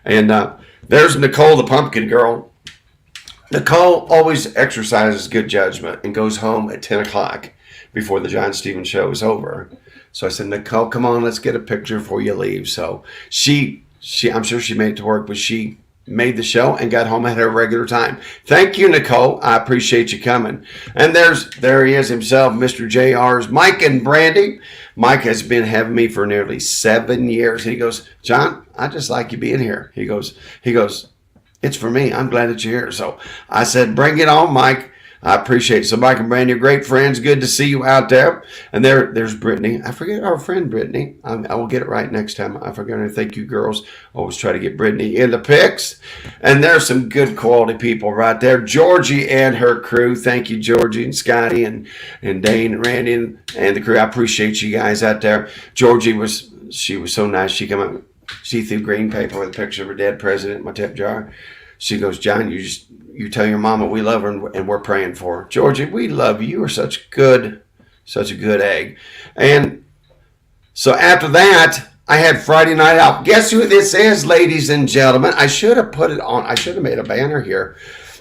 S1: And there's Nicole, the pumpkin girl. Nicole always exercises good judgment and goes home at 10 o'clock before the John Stevens show is over. So I said, Nicole, come on, let's get a picture before you leave. So she I'm sure she made it to work, but she made the show and got home at her regular time. Thank you, Nicole. I appreciate you coming. And there he is himself, Mr. JR's Mike and Brandy. Mike has been having me for nearly 7 years. He goes, John, I just like you being here. He goes, it's for me. I'm glad that you're here. So I said, bring it on, Mike. I appreciate it. So Mike and Brandy are great friends. Good to see you out there. And there's Brittany. I forget our friend Brittany. I will get it right next time. I forget her. Thank you, girls. Always try to get Brittany in the pics. And there's some good quality people right there. Georgie and her crew. Thank you, Georgie and Scotty and Dane and Randy and the crew. I appreciate you guys out there. Georgie she was so nice. She came up, she threw green paper with a picture of her dead president in my tip jar. She goes, John, you tell your mama we love her and we're praying for her. Georgie, we love you. You are such a good egg. And so after that, I had Friday night out. Guess who this is, ladies and gentlemen? I should have put it on. I should have made a banner here.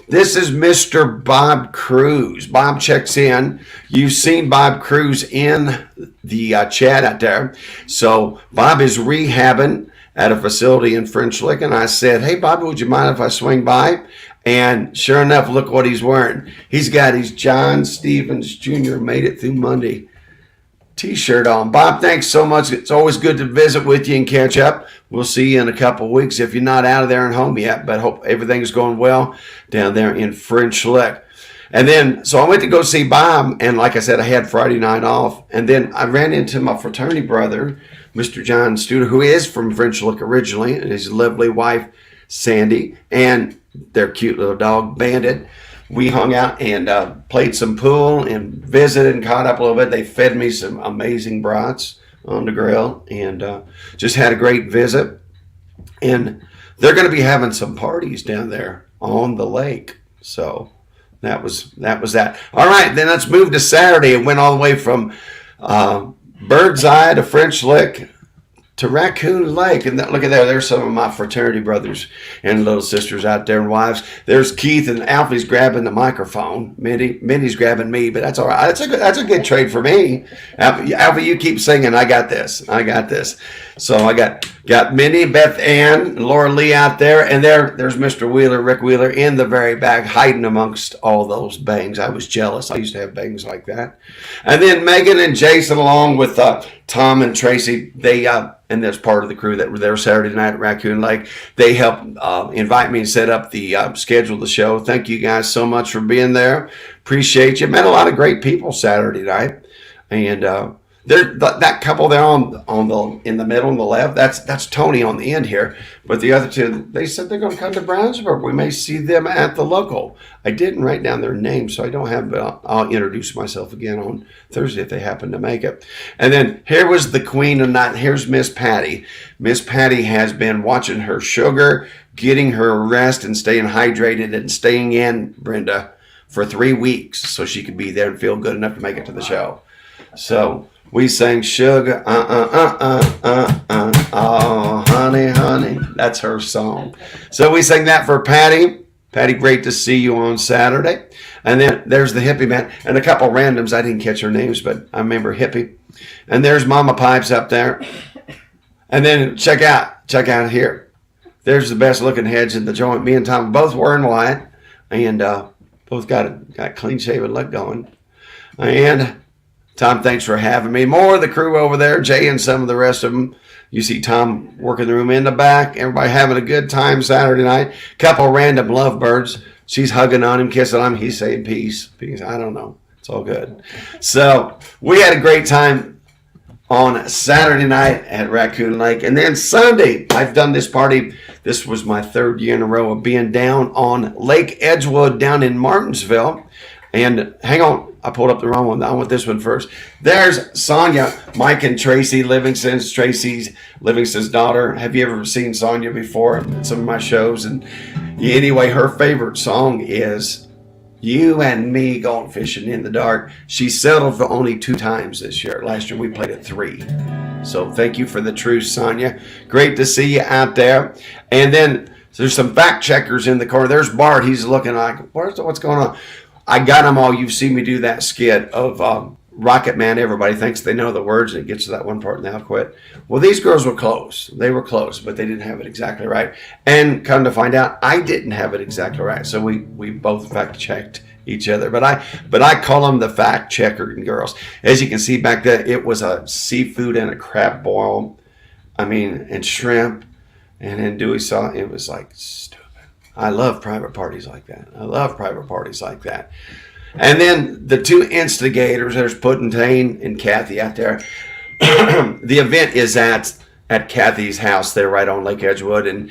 S1: This is Mr. Bob Cruz. Bob checks in. You've seen Bob Cruz in the chat out there. So Bob is rehabbing at a facility in French Lick, and I said, hey, Bobby, would you mind if I swing by? And sure enough, look what he's wearing. He's got his John Stevens Jr. Made It Through Monday t-shirt on. Bob, thanks so much. It's always good to visit with you and catch up. We'll see you in a couple of weeks if you're not out of there and home yet, but hope everything's going well down there in French Lick. And then, so I went to go see Bob, and like I said, I had Friday night off. And then I ran into my fraternity brother, Mr. John Studer, who is from French Lick originally, and his lovely wife, Sandy, and their cute little dog, Bandit. We hung out and played some pool and visited and caught up a little bit. They fed me some amazing brats on the grill and just had a great visit. And they're going to be having some parties down there on the lake. So that was that. All right, then let's move to Saturday. It went all the way from Birdseye to French Lick to Raccoon Lake. And look at there. There's some of my fraternity brothers and little sisters out there and wives. There's Keith and Alfie's grabbing the microphone. Minnie's grabbing me, but that's all right. That's a good trade for me. Alfie, you keep singing. I got this. So I got Minnie, Beth Ann, and Laura Lee out there. And there's Mr. Wheeler, Rick Wheeler, in the very back, hiding amongst all those bangs. I was jealous. I used to have bangs like that. And then Megan and Jason, along with Tom and Tracy, they and there's part of the crew that were there Saturday night at Raccoon Lake. They helped invite me and set up the schedule of the show. Thank you guys so much for being there. Appreciate you. Met a lot of great people Saturday night. And that couple there in the middle on the left, that's Tony on the end here. But the other two, they said they're going to come to Brownsburg. We may see them at the local. I didn't write down their names, so I don't have. I'll introduce myself again on Thursday if they happen to make it. And then here was the queen of night. Here's Miss Patty. Miss Patty has been watching her sugar, getting her rest, and staying hydrated and staying in, Brenda, for 3 weeks so she could be there and feel good enough to make it to the show. So we sang Sugar, oh, honey, honey. That's her song. So we sang that for Patty. Patty, great to see you on Saturday. And then there's the hippie band. And a couple randoms, I didn't catch their names, but I remember hippie. And there's Mama Pipes up there. And then check out here. There's the best looking heads in the joint. Me and Tom both wearing white. And both got clean shaven look going. And Tom, thanks for having me. More of the crew over there, Jay and some of the rest of them. You see Tom working the room in the back. Everybody having a good time Saturday night. Couple random lovebirds. She's hugging on him, kissing on him. He's saying peace. Peace. I don't know. It's all good. So we had a great time on Saturday night at Raccoon Lake. And then Sunday, I've done this party. This was my third year in a row of being down on Lake Edgewood down in Martinsville. And hang on, I pulled up the wrong one. I want this one first. There's Sonia, Mike and Tracy Livingston's daughter. Have you ever seen Sonia before at some of my shows? And anyway, her favorite song is You and Me Going Fishing in the Dark. She settled for only 2 times this year. Last year we played it 3. So thank you for the truth, Sonia. Great to see you out there. And then there's some fact checkers in the corner. There's Bart. He's looking like, what's going on? I got them all. You've seen me do that skit of Rocket Man. Everybody thinks they know the words, and it gets to that one part and they'll quit. Well, these girls were close. They were close, but they didn't have it exactly right. And come to find out, I didn't have it exactly right. So we both fact checked each other. But I call them the fact checker girls. As you can see back there, it was a seafood and a crab boil. And shrimp. And then Dewey saw it was like stupid. I love private parties like that. And then the 2 instigators, there's Puddin' and Kathy out there. The event is at Kathy's house there right on Lake Edgewood. And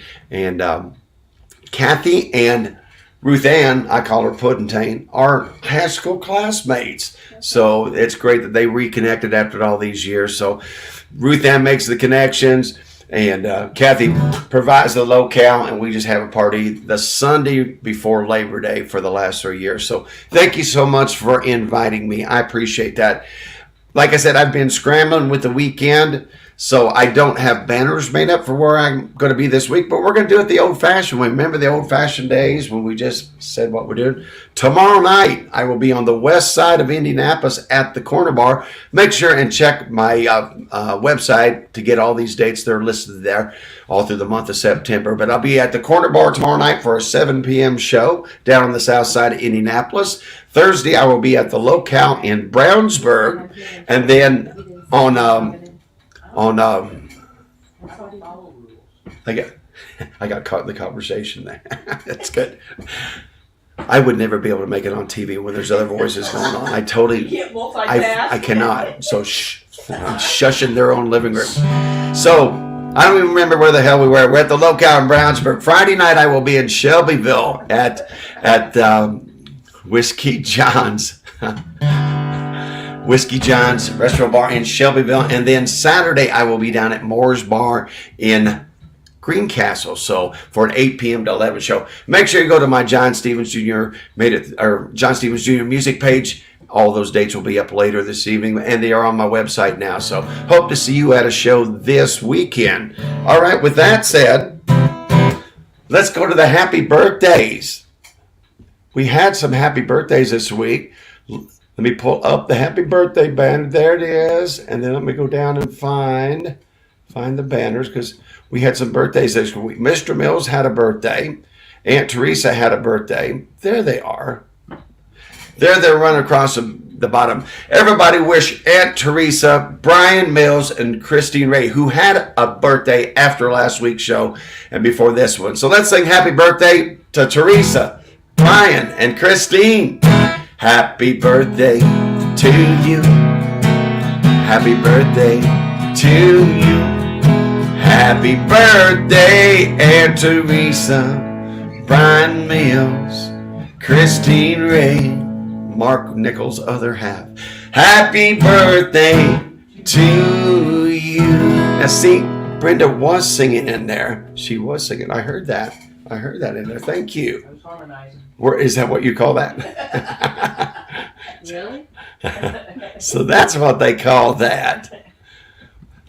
S1: Kathy and Ruth Ann, I call her Puddin', are high school classmates. So it's great that they reconnected after all these years. So Ruth Ann makes the connections. And Kathy provides the locale, and we just have a party the Sunday before Labor Day for the last 3 years. So thank you so much for inviting me. I appreciate that. Like I said, I've been scrambling with the weekend, so I don't have banners made up for where I'm going to be this week, but we're going to do it the old-fashioned way. Remember the old-fashioned days when we just said what we're doing? Tomorrow night, I will be on the west side of Indianapolis at the Corner Bar. Make sure and check my website to get all these dates. They're listed there all through the month of September. But I'll be at the Corner Bar tomorrow night for a 7 p.m. show down on the south side of Indianapolis. Thursday, I will be at the locale in Brownsburg. And then on I got caught in the conversation there. That's good. I would never be able to make it on TV when there's other voices going on. I cannot. So I'm shushing their own living room. So I don't even remember where the hell we were. We're at the locale in Brownsburg. Friday night I will be in Shelbyville at Whiskey John's. Whiskey John's Restaurant Bar in Shelbyville. And then Saturday, I will be down at Moore's Bar in Greencastle. So for an 8 p.m. to 11 show. Make sure you go to my John Stevens Jr. John Stevens Jr. music page. All those dates will be up later this evening, and they are on my website now. So hope to see you at a show this weekend. All right, with that said, let's go to the happy birthdays. We had some happy birthdays this week. Let me pull up the happy birthday banner. There it is. And then let me go down and find the banners because we had some birthdays this week. Mr. Mills had a birthday. Aunt Teresa had a birthday. There they are. There they're running across the bottom. Everybody wish Aunt Teresa, Brian Mills, and Christine Ray, who had a birthday after last week's show and before this one. So let's sing happy birthday to Teresa, Brian, and Christine. Happy birthday to you. Happy birthday to you. Happy birthday, Aunt Teresa, Brian Mills, Christine Ray, Mark Nichols' other half. Happy birthday to you. Now see, Brenda was singing in there. She was singing. I heard that in there. Thank you.
S3: I was harmonizing.
S1: Is that what you call that?
S2: Really?
S1: So that's what they call that.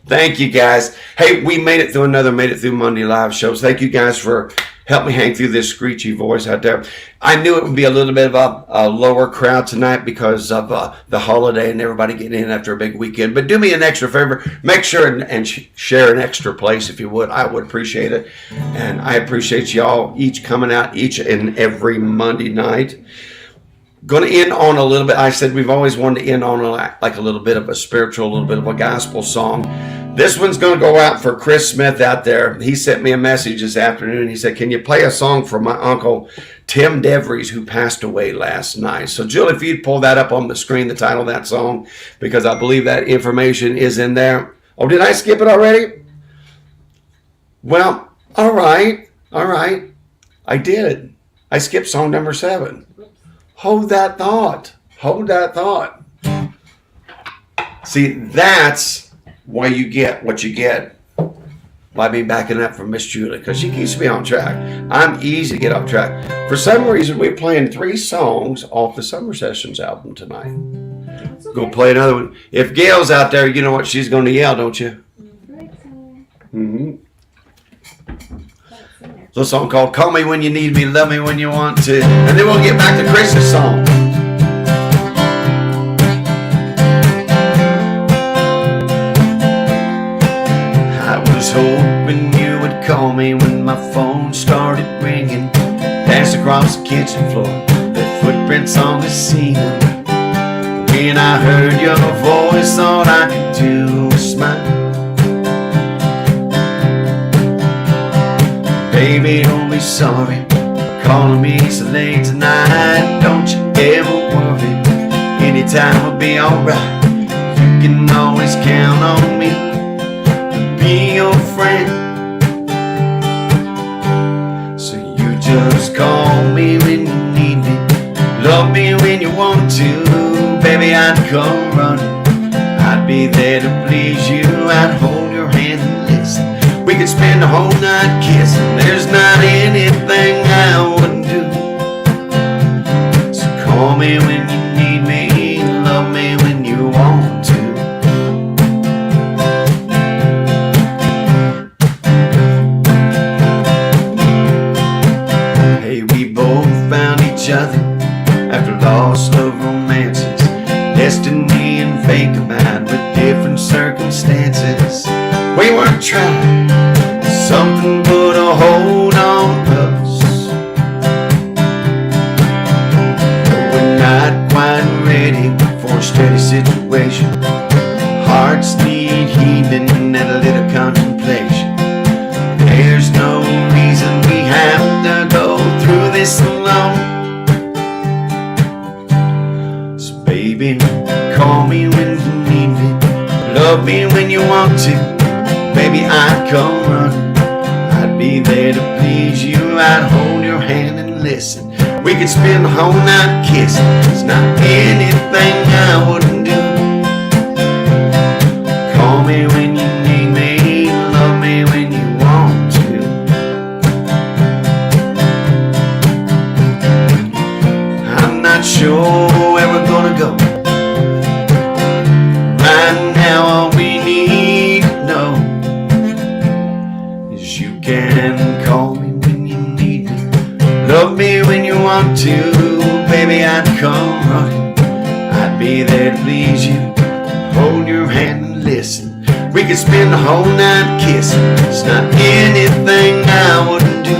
S1: Thank you guys. Hey, we made it through another Made It Through Monday live shows. Thank you guys for helping me hang through this screechy voice out there. I knew it would be a little bit of a lower crowd tonight because of the holiday and everybody getting in after a big weekend. But do me an extra favor. Make sure and share an extra place if you would. I would appreciate it. And I appreciate y'all each coming out each and every Monday night. Going to end on a little bit. I said we've always wanted to end on like a little bit of a spiritual, a little bit of a gospel song. This one's going to go out for Chris Smith out there. He sent me a message this afternoon. He said, can you play a song for my uncle Tim DeVries, who passed away last night. So, Jill, if you'd pull that up on the screen, the title of that song, because I believe that information is in there. Oh, did I skip it already? Well, all right. I did. I skipped song number 7. Hold that thought. See, that's why you get what you get by me backing up from Miss Julie, because she keeps me on track. I'm easy to get off track. For some reason, we're playing 3 songs off the Summer Sessions album tonight.
S2: That's okay.
S1: Go play another one. If Gail's out there, you know what she's going to yell, don't you? Mm-hmm. Little song called Call Me When You Need Me, Love Me When You Want To. And then we'll get back to Chris's song. I was hoping you would call me when my phone started ringing. Danced across the kitchen floor, the footprints on the ceiling. When I heard your voice, all I could do was smile. Baby, don't be sorry for calling me so late tonight. Don't you ever worry, anytime will be alright. You can always count on me to be your friend. So you just call me when you need me, love me when you want to. Baby, I'd come running, I'd be there to please you. I'd hold your hand and listen. We could spend the whole night kissing. There's not anything I wouldn't do. So call me when you need me, love me when you want to. Hey, we both found each other after loss of romances, destiny and fate combined with different circumstances. We weren't trying, something put a hold on us. We're not quite ready for a steady situation. Hearts need healing and a little contemplation. There's no reason we have to go through this alone. So baby, call me when you need me, love me when you want to. Baby, I'd come running, I'd be there to please you. I'd hold your hand and listen. We could spend the whole night kissing. There's not anything I wouldn't do. Call me when you need me, love me when you want to. I'm not sure where we're gonna go. Right now all we need to know, you can call me when you need me, love me when you want to. Baby, I'd come running, I'd be there to please you. Hold your hand and listen. We could spend the whole night kissing. There's not anything I wouldn't do.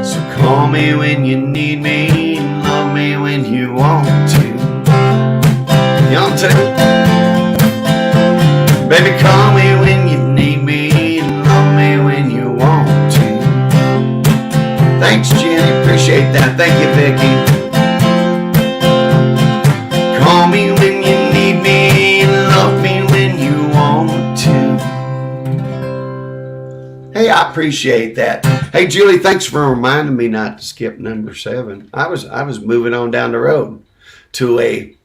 S1: So call me when you need me, love me when you want to. Y'all too? Baby, call me when you need me, love me when you want to. Thanks, Jenny. Appreciate that. Thank you, Vicky. Call me when you need me, love me when you want to. Hey, I appreciate that. Hey, Julie, thanks for reminding me not to skip number 7. I was moving on down the road to a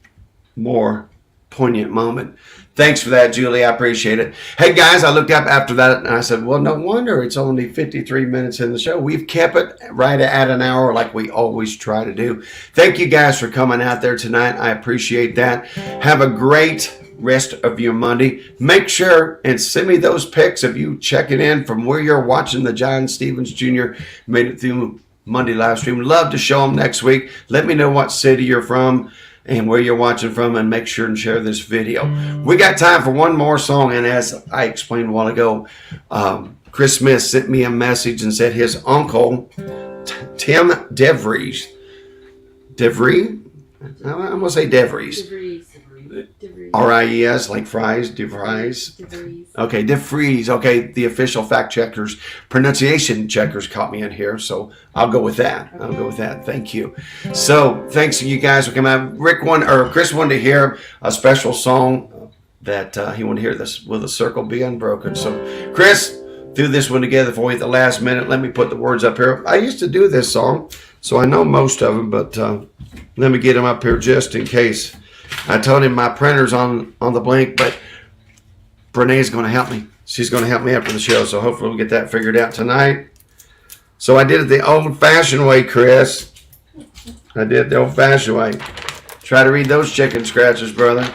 S1: more poignant moment. Thanks for that, Julie. I appreciate it. Hey, guys, I looked up after that and I said, well, no wonder it's only 53 minutes in the show. We've kept it right at an hour like we always try to do. Thank you guys for coming out there tonight. I appreciate that. Have a great rest of your Monday. Make sure and send me those pics of you checking in from where you're watching the John Stevens Jr. Made It Through Monday live stream. Love to show them next week. Let me know what city you're from and where you're watching from, and make sure and share this video. We got time for one more song, and as I explained a while ago, Chris Smith sent me a message and said his uncle, Tim DeVries, I'm going to say DeVries.
S2: DeVries.
S1: R-I-E-S, like fries, DeVries.
S2: DeVries.
S1: Okay, DeVries. Okay, the official fact checkers, pronunciation checkers caught me in here, so I'll go with that. I'll go with that. Thank you. So, thanks to you guys for coming out. Chris wanted to hear a special song that he wanted to hear this, Will the Circle Be Unbroken. So, Chris threw this one together for you at the last minute. Let me put the words up here. I used to do this song, so I know most of them, but let me get them up here just in case. I told him my printer's on the blink, but Brene's going to help me. She's going to help me after the show, so hopefully we'll get that figured out tonight. So I did it the old-fashioned way, Chris. I did it the old-fashioned way. Try to read those chicken scratches, brother.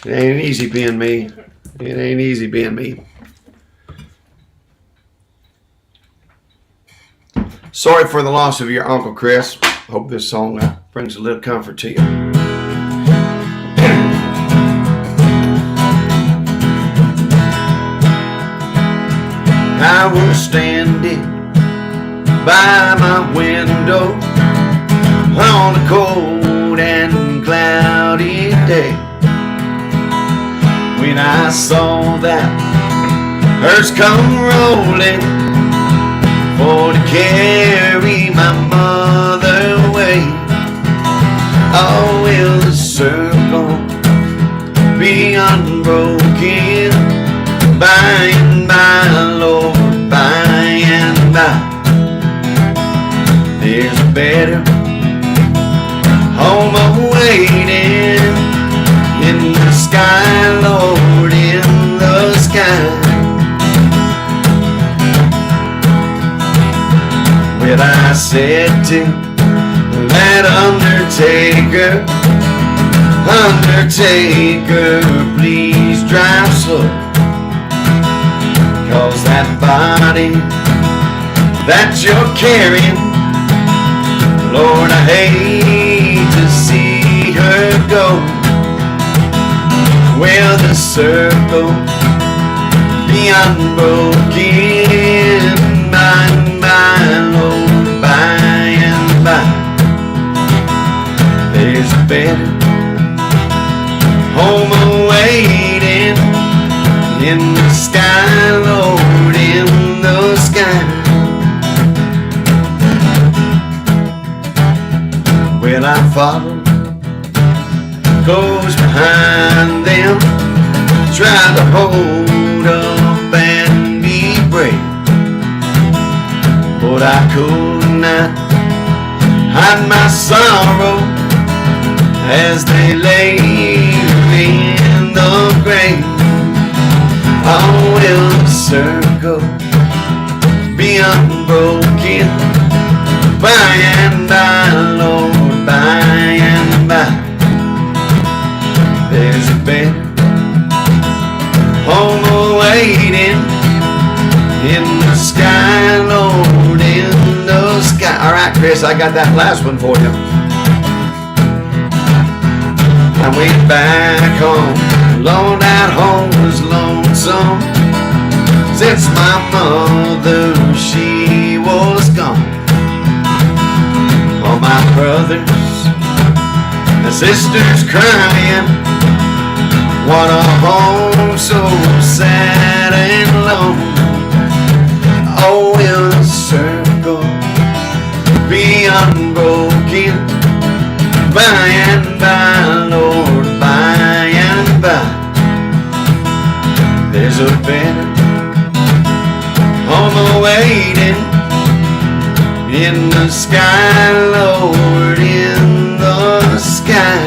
S1: It ain't easy being me. It ain't easy being me. Sorry for the loss of your Uncle Chris. Hope this song brings a little comfort to you. I was standing by my window on a cold and cloudy day when I saw that hearse come rolling for to carry my mother away. Oh, will the circle be unbroken by and by, Lord, by and by? There's a better home awaiting in the sky, Lord, in the sky. Well, I said to that undertaker, please drive slow, 'cause that body that you're carrying, Lord, I hate to see her go. Will the circle be unbroken by and by, Lord, by and by? There's a better home awaiting in the sky, Lord, in the sky. Well, I follow close behind them, try to hold up and be brave, but I could not hide my sorrow as they lay in the grave. Oh, will the circle be unbroken by and by, Lord, by and by? There's a better home awaiting in the sky, Lord, in the sky. All right, Chris, I got that last one for you. I went back home, Lord, that home was lonesome since my mother, she was gone. All my brothers and sisters crying, what a home so sad and lone. Oh, will the circle be unbroken by and by, Lord, by and by? There's a better home awaiting in the sky, Lord, in the sky.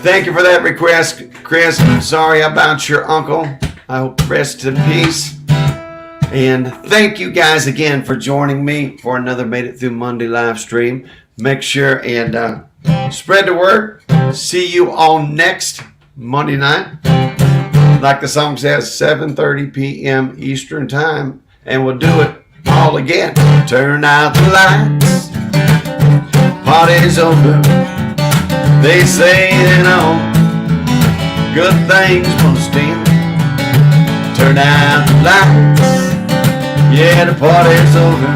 S1: Thank you for that request, Chris. Sorry about your uncle. I hope rest in peace. And thank you guys again for joining me for another Made It Through Monday live stream. Make sure and spread the word. See you all next Monday night. Like the song says, 7:30 p.m. Eastern Time. And we'll do it all again. Turn out the lights. Party's over. They say that all good things must end. Turn out the lights. Yeah, the party's over.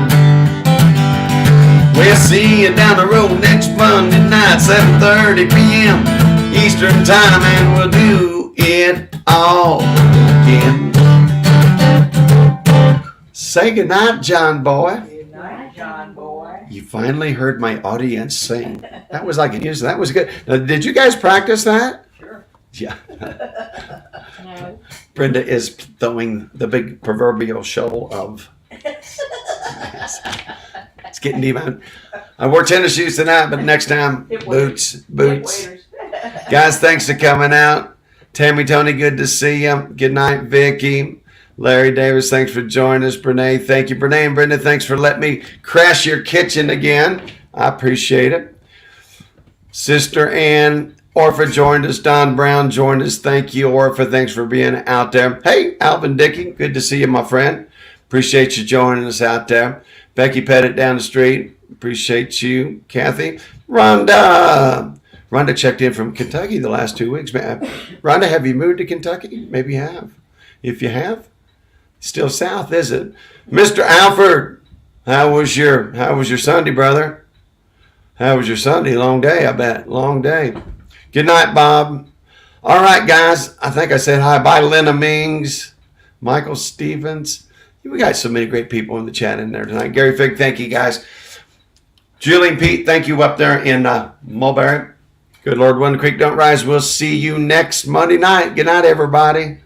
S1: We'll see you down the road next Monday night, 7:30 p.m. Eastern time, and we'll do it all again. Say goodnight, John boy.
S3: Good night, John boy.
S1: You finally heard my audience sing. That was like that was good. Now, did you guys practice that?
S3: Sure.
S1: Yeah.
S2: No.
S1: Brenda is throwing the big proverbial shovel of. It's getting deep. I wore tennis shoes tonight, but next time, boots. Guys, thanks for coming out. Tammy, Tony, good to see you. Good night, Vicky. Larry Davis, thanks for joining us. Brene, thank you. Brene and Brenda, thanks for letting me crash your kitchen again. I appreciate it. Sister Ann Orpha joined us. Don Brown joined us. Thank you, Orpha. Thanks for being out there. Hey, Alvin Dickey, good to see you, my friend. Appreciate you joining us out there. Becky Pettit down the street. Appreciate you. Kathy. Rhonda. Rhonda checked in from Kentucky the last 2 weeks. Rhonda, have you moved to Kentucky? Maybe you have. If you have, still south, is it? Mr. Alford, how was your Sunday, brother? How was your Sunday? Long day, I bet. Long day. Good night, Bob. All right, guys. I think I said hi. Bye, Lena Mings, Michael Stevens. We got so many great people in the chat in there tonight. Gary Fig, thank you, guys. Julie and Pete, thank you up there in Mulberry. Good Lord, when the creek don't rise, we'll see you next Monday night. Good night, everybody.